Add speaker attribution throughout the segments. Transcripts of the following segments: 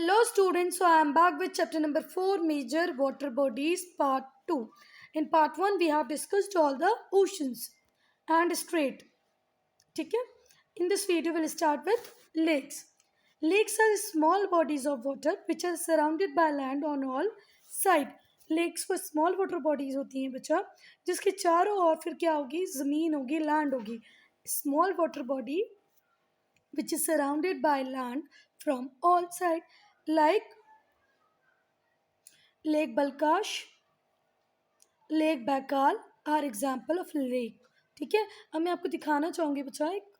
Speaker 1: Hello students, so I am back with chapter number 4, Major Water Bodies, part 2. In part 1 we have discussed all the oceans and strait. ठीक है? In this video we'll start with lakes. Lakes are small bodies of water which are surrounded by land on all sides. Lakes वो small water bodies होती हैं बच्चा, जिसके चारों ओर फिर क्या होगी, ज़मीन होगी, लैंड होगी. Small water body which is surrounded by land from all sides, like Lake Balkash, lake Baikal are example of lake. ठीक है, अब मैं आपको दिखाना चाहूँगी बच्चा एक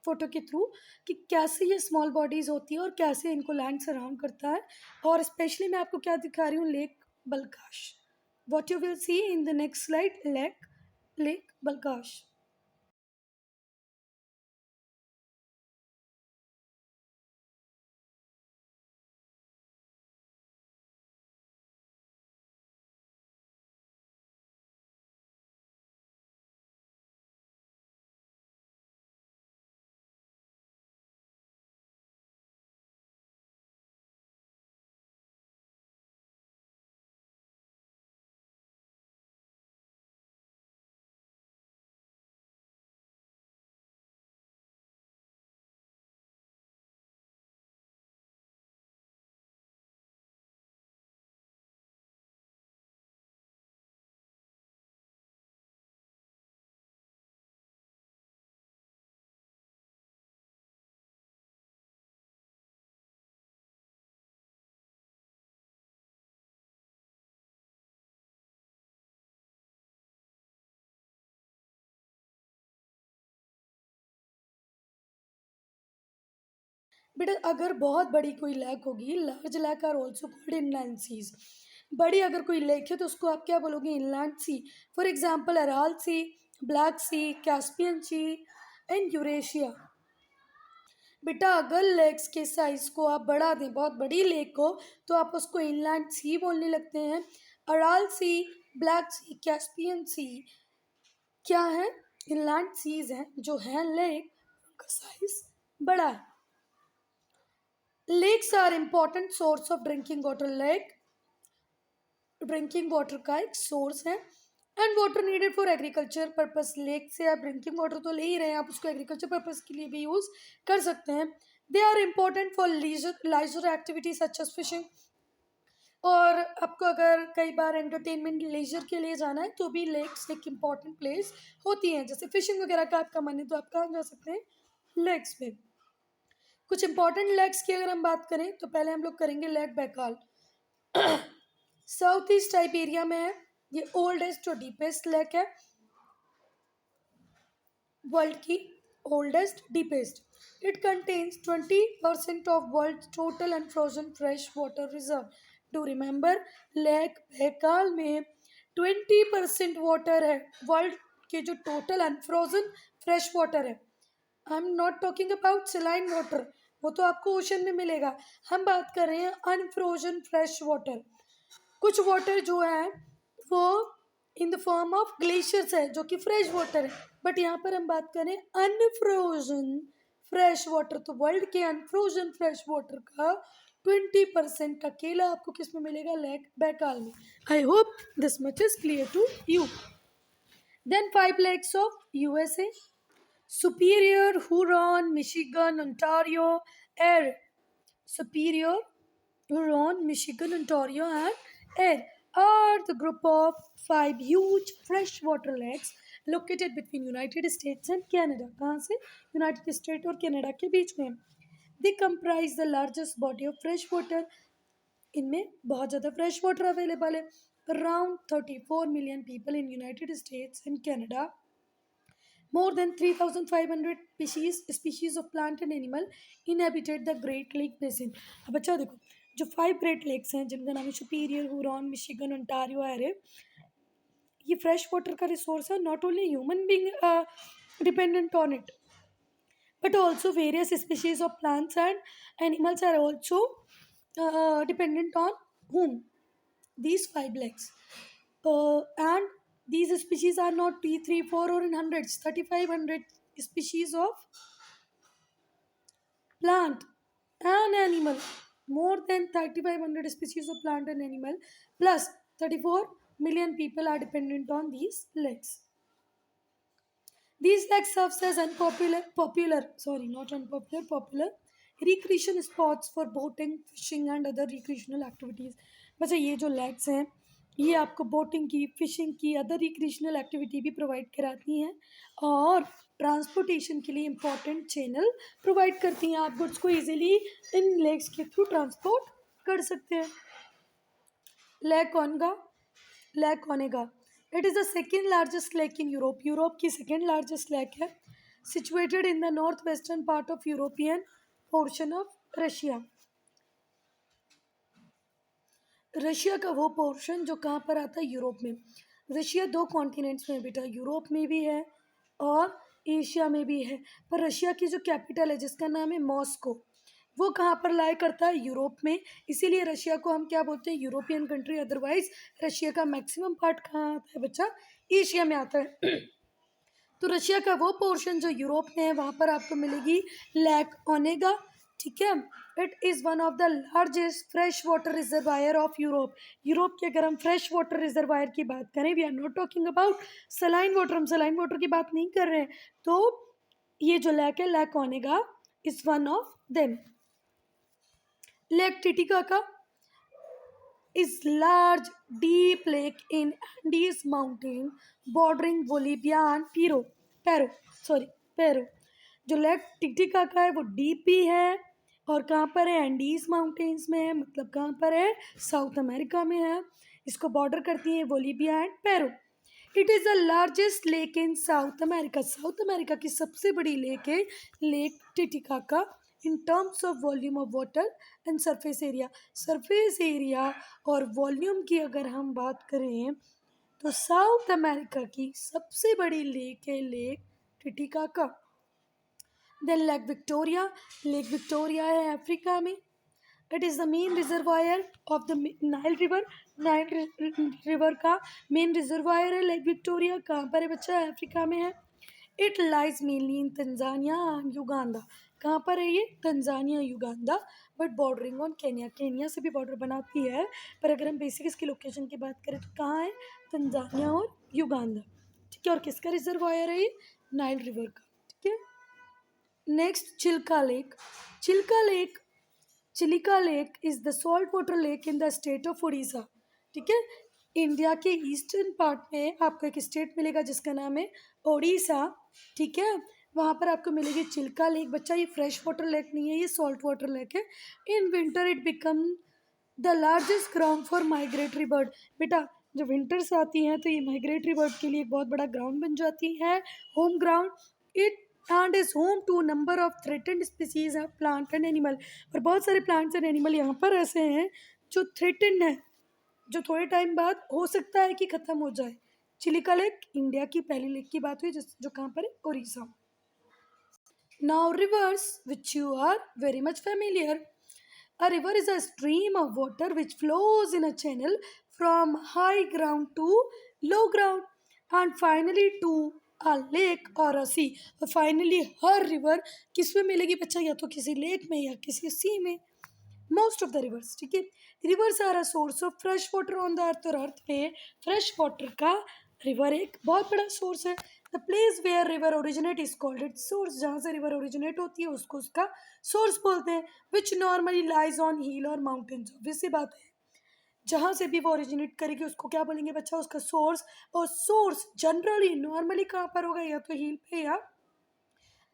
Speaker 1: फोटो के थ्रू कि कैसे ये स्मॉल बॉडीज़ होती है और कैसे इनको लैंड सराउंड करता है. और स्पेशली मैं आपको क्या दिखा रही हूँ, lake Balkhash. What you will see in the next slide, lake Balkhash. बेटा अगर बहुत बड़ी कोई लेक होगी, large lake are also called inland seas. बड़ी अगर कोई लेक है तो उसको आप क्या बोलोगे, inland sea. For example Aral sea, black sea, Caspian sea and Eurasia. बेटा अगर लेक्स के साइज को आप बढ़ा दें, बहुत बड़ी लेक हो, तो आप उसको इनलैंड सी बोलने लगते हैं. Rural sea, black sea, Caspian सी क्या है, इनलैंड सीज हैं जो है लेक, उनका साइज बड़ा है. Lakes are important source of drinking water. Lake drinking water का एक सोर्स है and water needed for agriculture purpose. Lake से आप ड्रिंकिंग वाटर तो ले ही रहे हैं, आप उसको एग्रीकल्चर पर्पस के लिए भी यूज़ कर सकते हैं. They are important for leisure activity such as fishing. और आपको अगर कई बार एंटरटेनमेंट लेजर के लिए जाना है तो भी लेक्स एक इम्पॉर्टेंट प्लेस होती हैं. जैसे फिशिंग वगैरह का आपका मन है तो आप कहाँ जा सकते हैं, लेक्स पे. कुछ इंपॉर्टेंट लेक्स की अगर हम बात करें तो पहले हम लोग करेंगे lake Baikal. South east Siberia में है. ये ओल्डेस्ट और डीपेस्ट लेक है, वर्ल्ड की oldest deepest. It contains 20% of world total unfrozen fresh water reserve. Do remember, lake Baikal में 20% वाटर है वर्ल्ड के जो टोटल अनफ्रोजन फ्रेश वाटर है. I am not talking about saline water, वो तो आपको ओशन में मिलेगा. हम बात कर रहे हैं अनफ्रोजन फ्रेश वाटर. कुछ वाटर जो है वो in the form of glaciers है जो कि फ्रेश वाटर है, बट यहाँ पर हम बात करें अनफ्रोजन फ्रेश वाटर. तो वर्ल्ड के अनफ्रोजन फ्रेश वाटर का 20% अकेला आपको किस में मिलेगा, लेक बैकाल में. I hope this much is clear to you. Then 5 lakes of USA: Superior, Huron, Michigan, Ontario, Air. Superior, Huron, Michigan, Ontario, and Air are the group of 5 huge freshwater lakes located between United States and Canada. कहाँ से, United state और Canada के बीच में. They comprise the largest body of fresh water. इनमें बहुत ज़्यादा fresh water available है. Around 34 million people in United States and Canada. More than 3,500 species of plant and animal inhabited the Great Lake Basin. अब अच्छा देखो, जो 5 great lakes हैं जिनका नाम है superior, Huron, Michigan, Ontario, array, ये फ्रेश वाटर का रिसोर्स है. Not only human being dependent on it, but also various species of plants and animals are also dependent on whom, these 5 lakes. And these species are not 2, 3, 4 or in hundreds, 3,500 species of plant and animal More than 3,500 species of plant and animal, plus 34 million people are dependent on these lakes. These lakes serves as popular recreation spots for boating, fishing and other recreational activities. बच्चा ये जो lakes हैं ये आपको boating की, fishing की, other recreational activity भी provide कराती हैं और ट्रांसपोर्टेशन के लिए इम्पॉर्टेंट चैनल प्रोवाइड करती हैं। आप गुड्स को इजीली इन लेक्स के थ्रू ट्रांसपोर्ट कर सकते हैं। Lake Onega, lake Onega it is the second largest lake in Europe. Europe की सेकेंड लार्जेस्ट लेक है, situated in the north western part of European portion of Russia. Russia का वो portion जो कहाँ पर आता है, यूरोप में। रशिया दो कॉन्टिनेंट्स में बेटा, यूरोप में भी है और एशिया में भी है। पर रशिया की जो कैपिटल है जिसका नाम है मॉस्को, वो कहाँ पर लाई करता है, यूरोप में। इसीलिए रशिया को हम क्या बोलते हैं, यूरोपियन कंट्री। अदरवाइज रशिया का मैक्सिमम पार्ट कहाँ आता है बच्चा, एशिया में आता है। तो रशिया का वो पोर्शन जो यूरोप में है वहाँ पर आपको मिलेगी लेक ओनेगा, ठीक है। It is one of the largest fresh water reservoir of Europe. Europe के अगर हम फ्रेश वाटर रिजर्वायर की बात करें, we are not talking about saline water, हम सलाइन वाटर की बात नहीं कर रहे हैं। तो ये जो लेक है, lake Onega is one of them. Lake Titicaca is large deep lake in Andes mountain bordering Bolivia and पेरो। जो लेक टिटिकाका है वो डीप भी है और कहाँ पर है, एंडीज माउंटेन्स में है, मतलब कहाँ पर है, साउथ अमेरिका में है। इसको बॉर्डर करती है Bolivia and Peru. It is the largest lake in South America. South America की सबसे बड़ी लेक है lake Titicaca in terms of volume of water and surface area. Surface area और वॉल्यूम की अगर हम बात करें तो साउथ अमेरिका की सबसे बड़ी लेक है lake Titicaca. Then lake Victoria, lake Victoria है अफ्रीका में। It is the main reservoir of the Nile river. Nile river का मेन रिजर्वायर है लेक विक्टोरिया। कहाँ पर है बच्चा, अफ्रीका में है। It lies mainly in Tanzania and Uganda. कहाँ पर है ये, Tanzania Uganda, but bordering on Kenya. Kenya से भी बॉर्डर बनाती है, पर अगर हम बेसिक इसकी लोकेशन की बात करें तो कहाँ है, तंजानिया और युगांडा, ठीक है। और किसका रिजर्वायर है ये, नाइल रिवर का, ठीक है। Next Chilka lake. Chilka lake, Chilika lake is the salt water lake in the state of Orissa, ठीक है। इंडिया के ईस्टर्न पार्ट में आपको एक स्टेट मिलेगा जिसका नाम है ओडिशा, ठीक है। वहाँ पर आपको मिलेगी चिल्का लेक। बच्चा ये फ्रेश वाटर लेक नहीं है, ये सॉल्ट वाटर लेक है। In winter it become the largest ground for migratory bird. बेटा जब विंटर्स आती हैं तो ये माइग्रेटरी बर्ड के लिए एक बहुत बड़ा ग्राउंड बन जाती है, home ground. It and is home to number of threatened species of plant and animal. और बहुत सारे प्लांट्स एंड एनिमल यहाँ पर ऐसे हैं जो थ्रेटेंड हैं, जो थोड़े टाइम बाद हो सकता है कि ख़त्म हो जाए। चिलिका लेक इंडिया की पहली लेक की बात हुई जो कहाँ पर है, Orissa. Now rivers which you are very much familiar. A river is a stream of water which flows in a channel from high ground to low ground and finally to a lake or a sea. और finally हर river किस में मिलेगी बच्चा, या तो किसी lake में या किसी सी में। मोस्ट ऑफ द रिवर्स, ठीक है। Rivers are a source of fresh water on the earth. और अर्थ पे फ्रेश वाटर का रिवर एक बहुत बड़ा सोर्स है। The place where river originate is called its source. जहाँ से रिवर ओरिजिनेट होती है उसको उसका सोर्स बोलते हैं। विच नॉर्मली लाइज ऑन हिल और माउंटेन्स। ऑब्वियस सी बात है, जहाँ से भी वो ओरिजिनेट करेगी उसको क्या बोलेंगे बच्चा, उसका सोर्स। और सोर्स जनरली नॉर्मली कहाँ पर होगा, या तो हिल पे या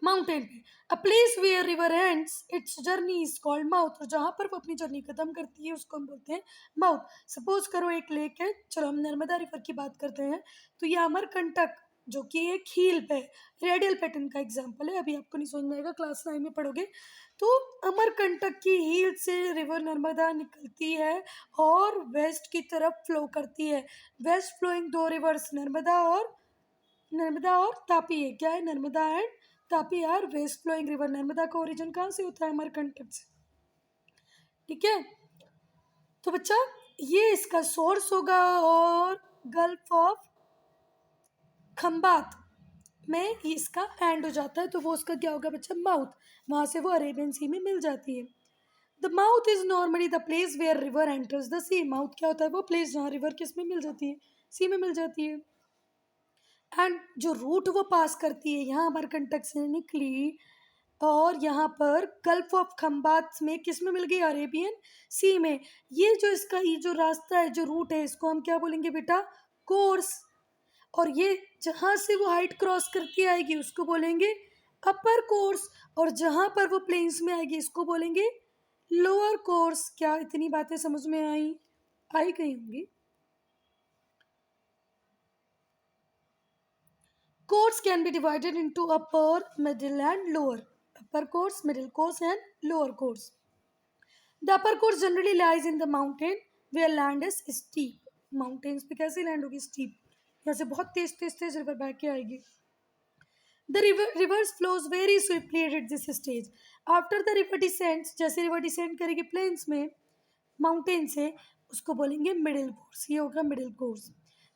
Speaker 1: माउंटेन पे। A place where river ends its journey is called mouth. और जहाँ पर वो अपनी जर्नी खत्म करती है उसको हम बोलते हैं माउथ। सपोज करो एक लेक है, चलो हम नर्मदा रिवर की बात करते हैं, तो ये अमरकंटक जो कि एक हील पे रेडियल पैटर्न का एग्जाम्पल है, अभी आपको नहीं समझ में आएगा, क्लास 9 में पढ़ोगे। तो अमरकंटक की हील से रिवर नर्मदा निकलती है और वेस्ट की तरफ फ्लो करती है। वेस्ट फ्लोइंग दो रिवर्स नर्मदा और तापी है। क्या है, Narmada and Tapi are west flowing river. Narmada का ओरिजिन कहाँ से होता है, अमरकंटक से, ठीक है। तो बच्चा ये इसका सोर्स होगा और गल्फ ऑफ खंबात में इसका एंड हो जाता है, तो वो उसका क्या होगा बच्चा, माउथ। वहाँ से वो अरेबियन सी में मिल जाती है। The mouth is normally the place where river enters the sea. Mouth क्या होता है? वो प्लेस जहाँ रिवर किस में मिल जाती है? सी में मिल जाती है। एंड जो रूट वो पास करती है, यहाँ अमरकंटक से निकली और यहाँ पर गल्फ ऑफ खंबात में किस में मिल गई? अरेबियन सी में। ये जो इसका ये जो रास्ता है, जो रूट है, इसको हम क्या बोलेंगे बेटा? कोर्स। और ये जहाँ से वो हाइट क्रॉस करती आएगी उसको बोलेंगे अपर कोर्स, और जहाँ पर वो प्लेन्स में आएगी इसको बोलेंगे लोअर कोर्स। क्या इतनी बातें समझ में आई गई होंगी? Course can be divided into upper, middle, and lower. Upper course, middle course, and lower course. The upper course generally lies in the mountain where land is steep. Mountains पे कैसे land होगी? स्टीप। यहाँ से बहुत तेज तेज तेज river बह के आएगी। The rivers flows very swiftly at this stage. After the river descends, जैसे रिवर डिसेंड करेगी प्लेन्स में माउंटेन से, उसको बोलेंगे मिडिल कोर्स। ये होगा middle course.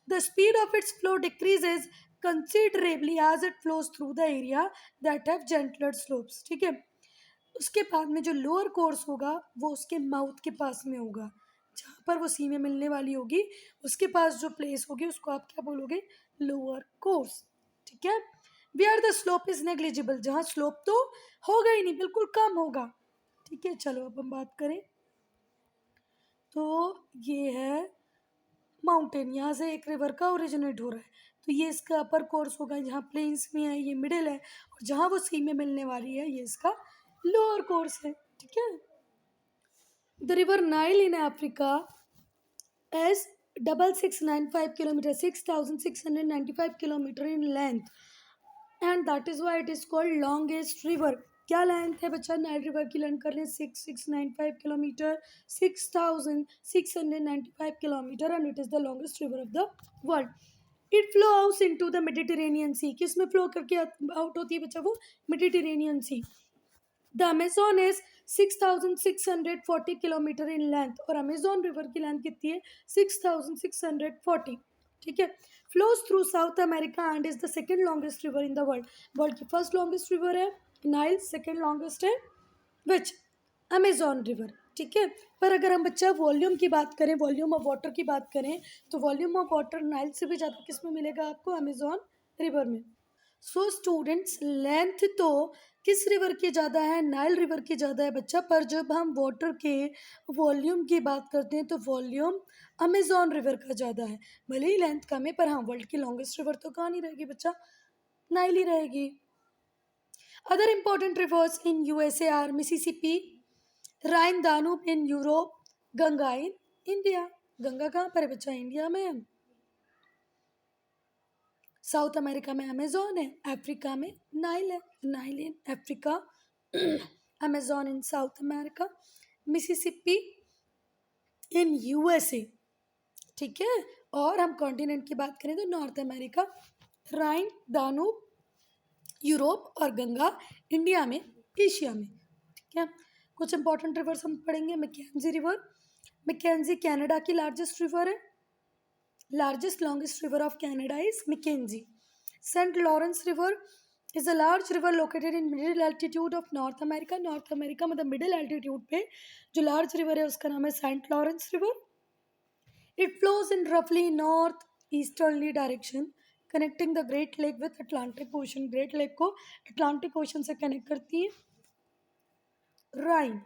Speaker 1: The speed of its flow decreases considerably as it flows through the area that have gentler slopes. ठीक है। उसके बाद में जो लोअर कोर्स होगा वो उसके माउथ के पास में होगा, जहाँ पर वो सी में मिलने वाली होगी उसके पास जो प्लेस होगी उसको आप क्या बोलोगे? Lower course. ठीक है। Where the slope is negligible, जहाँ स्लोप तो होगा ही नहीं, बिल्कुल कम होगा। ठीक है। चलो अब हम बात करें तो ये है माउंटेन, यहाँ से एक रिवर का ओरिजिनेट हो रहा है, तो ये इसका अपर कोर्स होगा। जहाँ प्लेन्स में है ये मिडिल है, और जहाँ वो सी में मिलने वाली है ये इसका लोअर कोर्स है। ठीक है। The river Nile in Africa as 6695 kilometre 6695 kilometre in length, and that is why it is called longest river. क्या लेंथ है बच्चा? नाइल रिवर की लेंथ कर लें 6695 kilometre, 6695 kilometre, and it is the longest river of the world. It flow out into the Mediterranean sea. किस में flow करके out होती है बच्चा? वो Mediterranean sea. The Amazon is 6640 kilometre in length, और अमेजोन रिवर की लेंथ कितनी है? 6640। ठीक है। Flows through south America and is the second longest river in the world. World की फर्स्ट लॉन्गेस्ट रिवर है नाइल, सेकेंड लॉन्गेस्ट है विच? Amazon river. ठीक है। पर अगर हम बच्चा वॉल्यूम की बात करें, वॉल्यूम ऑफ वाटर की बात करें, तो वॉल्यूम ऑफ वाटर नाइल से भी ज़्यादा किस में मिलेगा आपको? अमेजोन रिवर में। सो स्टूडेंट्स, लेंथ तो किस रिवर की ज़्यादा है? नाइल रिवर की ज़्यादा है बच्चा। पर जब हम वाटर के वॉल्यूम की बात करते हैं तो वॉल्यूम अमेजोन रिवर का ज़्यादा है। भले ही लेंथ कम है, पर हाँ, वर्ल्ड की लॉन्गेस्ट रिवर तो कहाँ नहीं रहेगी बच्चा? नाइल ही रहेगी। Other important rivers in USA are Mississippi, Rhine, Danube in Europe, Ganga in India. Ganga कहाँ पर है बच्चा? इंडिया में है। साउथ अमेरिका में अमेजोन है, अफ्रीका में नाइल है। Nile in Africa, Amazon in South America, Mississippi in USA. ठीक है। और हम कॉन्टिनेंट की बात करें तो North America, Rhine, Danube Europe, और गंगा इंडिया में, एशिया में। ठीक है। कुछ इंपॉर्टेंट रिवर्स हम पढ़ेंगे। मैकेंजी रिवर, मैकेंजी कनाडा की लार्जेस्ट रिवर है। Largest longest river of Canada is Mackenzie. St. Lawrence River is a large river located in middle altitude of North America. North America मतलब middle altitude पे जो large river है उसका नाम है St. Lawrence River. It flows in roughly north easterly direction, connecting the Great Lake with Atlantic Ocean. Great Lake को Atlantic Ocean से connect करती है. Rhine.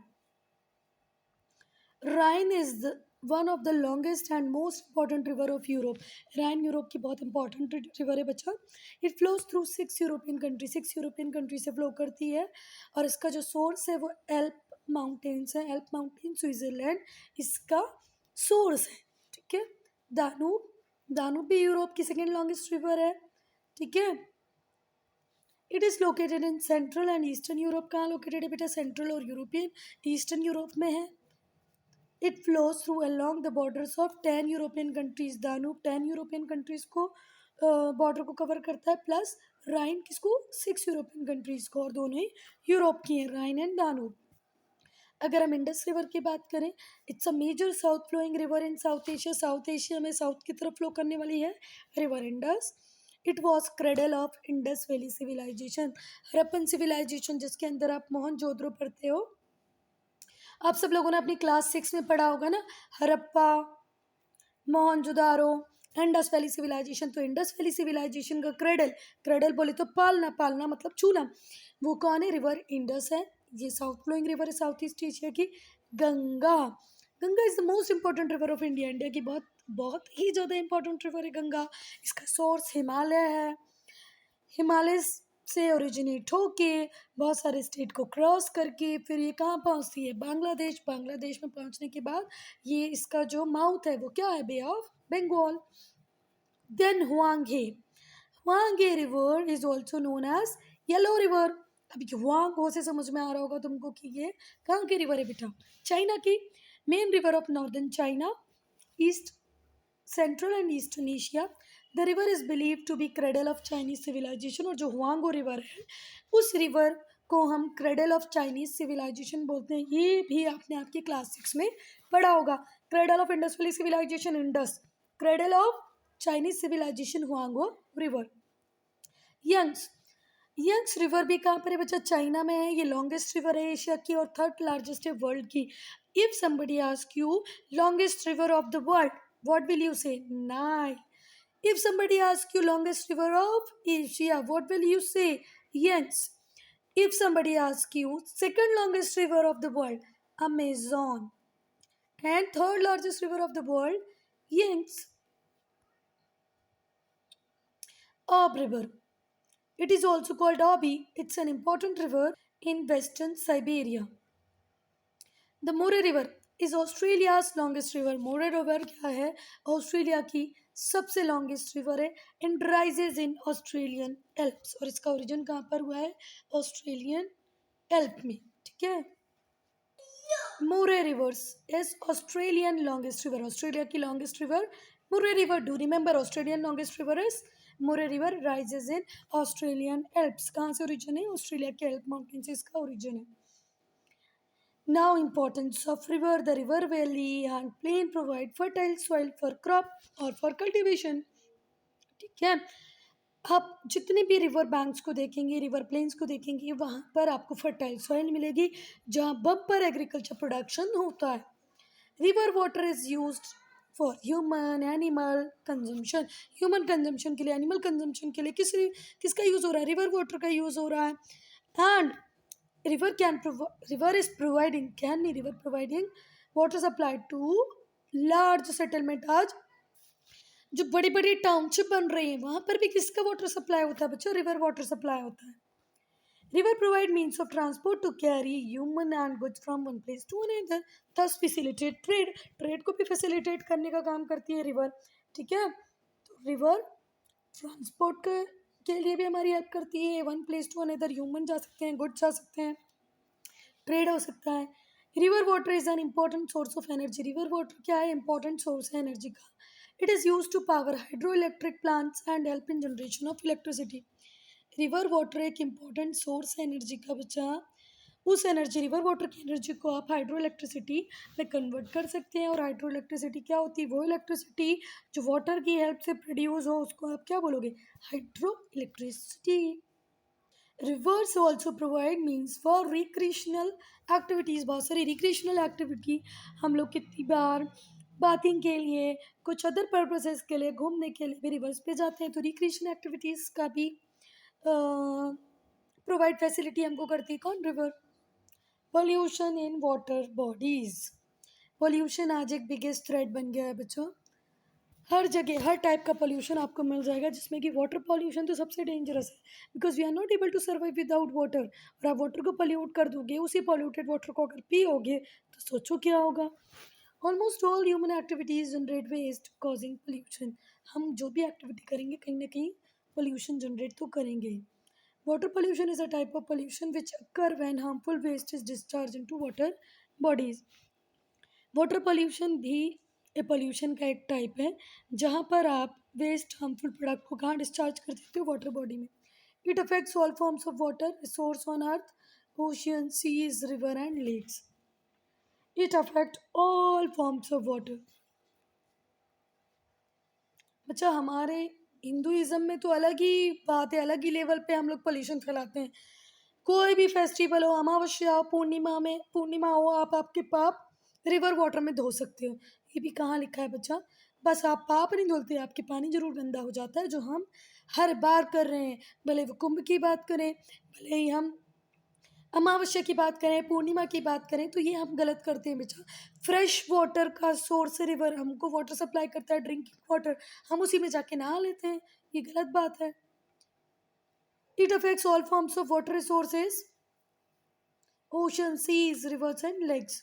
Speaker 1: Rhine is one of the longest and most important river of Europe. Rhine Europe की बहुत important river है बच्चा। It flows through 6 European country, 6 European country से flow करती है, और इसका जो सोर्स है वो एल्प माउंटेन्स है। एल्प माउंटेन स्विट्जरलैंड इसका सोर्स है। ठीक है। दानूब, दानूब भी यूरोप की सेकेंड लॉन्गेस्ट रिवर है। ठीक है। It is located in central and eastern Europe. कहाँ लोकेटेड है बेटा? सेंट्रल और यूरोपियन ईस्टर्न यूरोप में है। It flows through along the borders of 10 European countries. Danube 10 European countries को बॉर्डर को कवर करता है, प्लस राइन किसको? 6 यूरोपियन कंट्रीज को, और दोनों ही यूरोप की हैं, राइन एंड दानूब। अगर हम इंडस रिवर की बात करें, it's a major south flowing river in south Asia. South Asia में साउथ की तरफ फ्लो करने वाली है river Indus. It was cradle of Indus valley civilization. Harappan civilization जिसके अंदर आप मोहनजोदड़ो पढ़ते हो, आप सब लोगों ने अपनी क्लास 6 में पढ़ा होगा ना, Harappa, Mohenjodaro, Indus valley civilization. तो इंडस वैली सिविलाइजेशन का क्रेडल, क्रेडल बोले तो पालना, पालना मतलब चूल्हा, वो कौन है? रिवर इंडस है। ये साउथ फ्लोइंग रिवर है साउथ ईस्ट एशिया की। Ganga, Ganga is the most important river of India. India की बहुत बहुत ही ज़्यादा इंपॉर्टेंट रिवर है गंगा। इसका सोर्स हिमालय है। हिमालय से ओरिजिनेट होके बहुत सारे स्टेट को क्रॉस करके फिर ये कहाँ पहुँचती है? बांग्लादेश। बांग्लादेश में पहुँचने के बाद ये इसका जो माउथ है वो क्या है? Bay of Bengal. Then Huang He, Huang He river is also known as yellow river. अभी हुआंग से समझ में आ रहा होगा तुमको कि ये कहाँ की रिवर है बेटा? चाइना की। Main river of northern China, east central and eastern Asia. The river is believe to be cradle of Chinese civilization. और जो हुआंगो रिवर है उस रिवर को हम क्रेडल ऑफ चाइनीज सिविलाइजेशन बोलते हैं। ये भी आपने आपकी क्लास 6 में पढ़ा होगा। Cradle of Indus valley civilization Indus, cradle of Chinese civilization Huangho river. Yangtze, Yangtze river भी कहाँ पर है बच्चा? चाइना में है। ये लॉन्गेस्ट रिवर है एशिया की और थर्ड लार्जेस्ट है वर्ल्ड की। If somebody ask you longest river of the world, what will you से? Nile. If somebody asks you longest river of Asia, what will you say? Yes. If somebody asks you second longest river of the world, Amazon. And third largest river of the world, Yangtze. Ob River. It is also called Obi. It's an important river in western Siberia. The more river is Australia's longest river. Murray river क्या है? Australia की सबसे longest river है and rises in Australian Alps. और इसका origin कहाँ पर हुआ है? ऑस्ट्रेलियन एल्प में। ठीक है। Murray rivers is Australian longest river. Australia की longest river Murray river. Do remember Australian longest river is Murray river, rises in Australian Alps. कहाँ से ओरिजिन है? ऑस्ट्रेलिया के एल्प माउंटेन से इसका ओरिजिन है। Now importance of river. The river valley and plain provide fertile soil for crop or for cultivation. ठीक है। आप जितने भी रिवर बैंक्स को देखेंगे, रिवर प्लेन्स को देखेंगे, वहाँ पर आपको फर्टाइल सॉइल मिलेगी जहाँ बम्पर एग्रीकल्चर प्रोडक्शन होता है। River water is used for human animal consumption. Human consumption के लिए, एनिमल कंजम्पशन के लिए किसका यूज़ हो रहा है? रिवर वाटर का यूज़ हो रहा है। And river is providing, can be river providing water supply to large settlement। आज जो बड़ी बड़ी टाउनशिप बन रही है वहां पर भी किसका वाटर सप्लाई होता है बच्चों? रिवर वाटर सप्लाई होता है। River provide means of transport to carry human and goods from one place to another, thus facilitate trade. Trade को भी फैसिलिटेट करने का काम करती है रिवर। ठीक है। तो रिवर ट्रांसपोर्ट के लिए भी हमारी हेल्प करती है। One place to another, human जा सकते हैं, गुड्स जा सकते हैं, ट्रेड हो सकता है। River water is an important source of energy. River water क्या है? इंपॉर्टेंट सोर्स है एनर्जी का। It is use to power hydroelectric plants and help in generation of electricity. River water एक इम्पॉर्टेंट सोर्स है energy का बच्चा। उस energy, river water की एनर्जी को आप हाइड्रो इलेक्ट्रिसिटी में कन्वर्ट कर सकते हैं। और हाइड्रो इलेक्ट्रिसिटी क्या होती है? वो इलेक्ट्रिसिटी जो वाटर की हेल्प से प्रोड्यूस हो उसको आप क्या बोलोगे? Hydro electricity. Reverse also provide means for recreational activities. बहुत सारी रिक्रिएशनल एक्टिविटी हम लोग कितनी बार बाथिंग के लिए, कुछ अदर पर्पसेस के लिए, घूमने के लिए भी रिवर्स पे जाते हैं। तो रिक्रिएशनल एक्टिविटीज़ का भी प्रोवाइड फैसिलिटी हमको करती है कौन? River. Pollution in water bodies. Pollution आज एक बिगेस्ट थ्रेट बन गया है बच्चों। हर जगह हर टाइप का पोल्यूशन आपको मिल जाएगा, जिसमें कि वाटर पोल्यूशन तो सबसे डेंजरस है because we are not able to survive without water. और आप वाटर को पोल्यूट कर दोगे, उसी पोल्यूटेड वाटर को अगर पियोगे तो सोचो क्या होगा। Almost all human activities generate waste causing pollution. हम जो भी एक्टिविटी करेंगे कहीं ना कहीं पोल्यूशन जनरेट तो करेंगे। Water pollution is a type of pollution which occur when harmful waste is discharge into water bodies. Water pollution भी ए पोल्यूशन का एक टाइप है जहाँ पर आप वेस्ट हार्मफुल प्रोडक्ट को कहाँ डिस्चार्ज कर देते हो? वाटर बॉडी में। It affects all forms of water resource on earth, ocean, seas, river and lakes. It affect all forms of water. अच्छा, हमारे हिंदुइज्म में तो अलग ही बात है, अलग ही लेवल पे हम लोग पोल्यूशन फैलाते हैं। कोई भी फेस्टिवल हो, अमावस्या हो, पूर्णिमा हो, आप आपके पाप रिवर वाटर में धो सकते हो। ये भी कहाँ लिखा है बच्चा? बस आप पाप नहीं धुलते, आपके पानी जरूर गंदा हो जाता है, जो हम हर बार कर रहे हैं। भले वो कुंभ की बात करें, भले ही हम अमावस्या की बात करें, पूर्णिमा की बात करें, तो ये हम गलत करते हैं बेटा। फ्रेश वाटर का सोर्स रिवर हमको वाटर सप्लाई करता है, ड्रिंकिंग वाटर, हम उसी में जाके नहा लेते हैं, ये गलत बात है। It affects all forms of water resources, ocean, seas, rivers and lakes.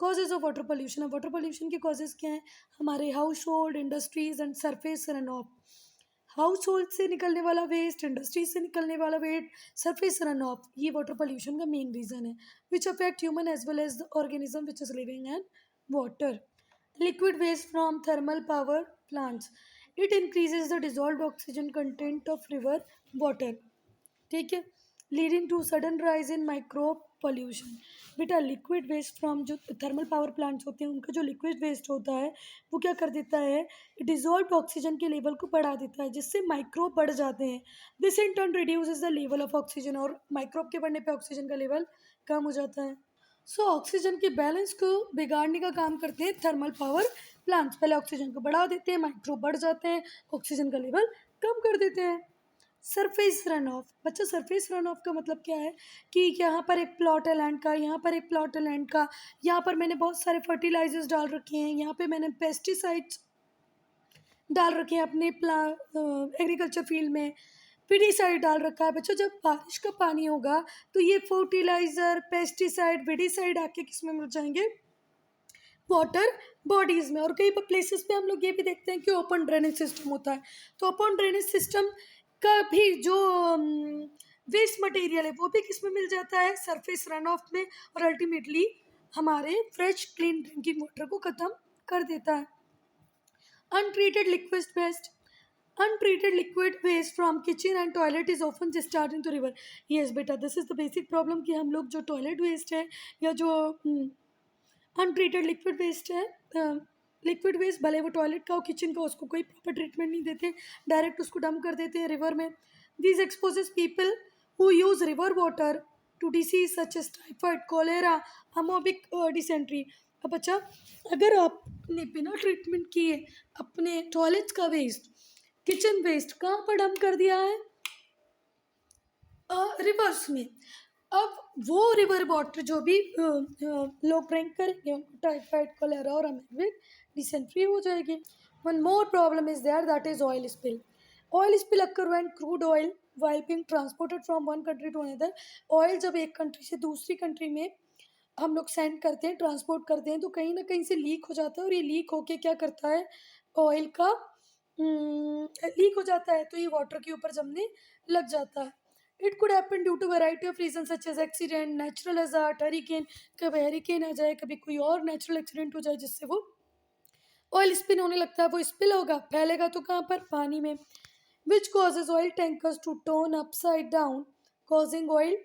Speaker 1: Causes of water pollution. अब वाटर पोल्यूशन के कॉजेज क्या हैं? हमारे household, industries and surface runoff. Household से निकलने वाला वेस्ट, इंडस्ट्री से निकलने वाला वेस्ट, सरफेस रन ऑफ, ये वाटर पोल्यूशन का मेन रीजन है, which affect human as well as the organism which is living in water. Liquid waste from thermal power plants, it increases the dissolved oxygen content of river water, ठीक है, leading to sudden rise in microbe pollution. बेटा liquid waste from जो thermal power plants होते हैं, उनका जो liquid waste होता है वो क्या कर देता है? डिजॉल्व ऑक्सीजन के लेवल को बढ़ा देता है, जिससे माइक्रोब बढ़ जाते हैं। This in turn reduces the level of oxygen, और माइक्रोब के बढ़ने पे ऑक्सीजन का लेवल कम हो जाता है। सो ऑक्सीजन के बैलेंस को बिगाड़ने का काम करते हैं थर्मल पावर प्लांट्स। पहले ऑक्सीजन को बढ़ा देते हैं, माइक्रोब बढ़ जाते हैं, ऑक्सीजन का लेवल कम कर देते हैं। Surface run of. बच्चा सरफेस रन ऑफ का मतलब क्या है? कि यहाँ पर एक प्लॉट है लैंड का, यहाँ पर एक प्लॉट है लैंड का, यहाँ पर मैंने बहुत सारे फर्टिलाइजर्स डाल रखे हैं, यहाँ पे मैंने पेस्टिसाइड्स डाल रखे हैं अपने एग्रीकल्चर फील्ड में, विडीसाइड डाल रखा है। बच्चों जब बारिश का पानी होगा तो ये फर्टिलाइजर, पेस्टिसाइड, विडीसाइड आके किस में मिल जाएंगे? वाटर बॉडीज में। और कई प्लेसेस पे हम लोग ये भी देखते हैं कि ओपन ड्रेनेज सिस्टम होता है, तो ओपन ड्रेनेज सिस्टम का भी जो वेस्ट मटेरियल है वो भी किस में मिल जाता है? सरफेस रन ऑफ में, और अल्टीमेटली हमारे फ्रेश क्लीन ड्रिंकिंग वाटर को ख़त्म कर देता है। Untreated liquid waste. Untreated liquid waste from kitchen and toilet is often discharged into river. Yes बेटा, this is the basic problem कि हम लोग जो टॉयलेट वेस्ट है या जो अनट्रीटेड लिक्विड वेस्ट है, लिक्विड वेस्ट भले वो टॉयलेट का हो, किचन का, उसको कोई प्रॉपर ट्रीटमेंट नहीं देते, डायरेक्ट उसको डंप कर देते हैं रिवर में। This exposes people who use river water to disease such as typhoid, cholera, amoebic dysentery. अब अच्छा, अगर आपने बिना ट्रीटमेंट किए अपने टॉयलेट का वेस्ट, किचन वेस्ट कहाँ पर डंप कर दिया है? रिवर्स में। अब वो रिवर वाटर जो भी लोग ड्रिंक करेंगे उनको टाइफाइड, कोलेरा और अमेबिक डिसेंट्री हो जाएगी। One more problem is there, that is oil spill. Oil spill occur when crude oil while being transported from one country to another। Oil जब एक कंट्री से दूसरी कंट्री में हम लोग सेंड करते हैं, ट्रांसपोर्ट करते हैं, तो कहीं ना कहीं से लीक हो जाता है, और ये लीक होके क्या करता है? ऑयल का लीक हो जाता है, तो ये वाटर के ऊपर जमने लग जाता है। It could happen due to variety of reason such as accident, natural hazard, hurricane, कभी हरिकेन आ जाए, कभी कोई और नेचुरल एक्सीडेंट हो जाए जिससे वो ऑयल स्पिन होने लगता है। वो स्पिल होगा, फैलेगा तो कहाँ पर? पानी में। Which causes oil tankers to turn upside down, causing oil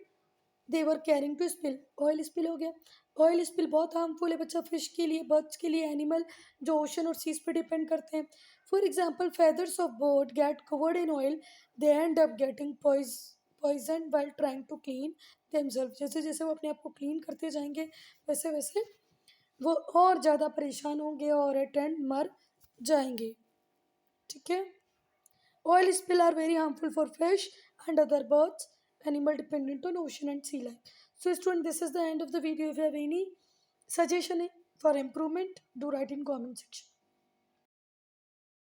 Speaker 1: they were carrying to spill. Oil spill हो गया। ऑयल स्पिल बहुत हार्मफुल है बच्चा, फिश के लिए, बर्ड्स के लिए, एनिमल जो ओशन और सीज पे डिपेंड करते हैं। For example feathers of bird get covered in oil, they end up getting poisoned while trying to clean themselves। जैसे जैसे वो अपने आप को क्लीन करते जाएंगे वैसे वैसे वो और ज़्यादा परेशान होंगे और एट एंड मर जाएंगे, ठीक है। Oil spill are very harmful for fish and other birds, animal dependent on ocean and sea life. So student, this is the end of the video. If you have any suggestion for improvement, do write in comment section.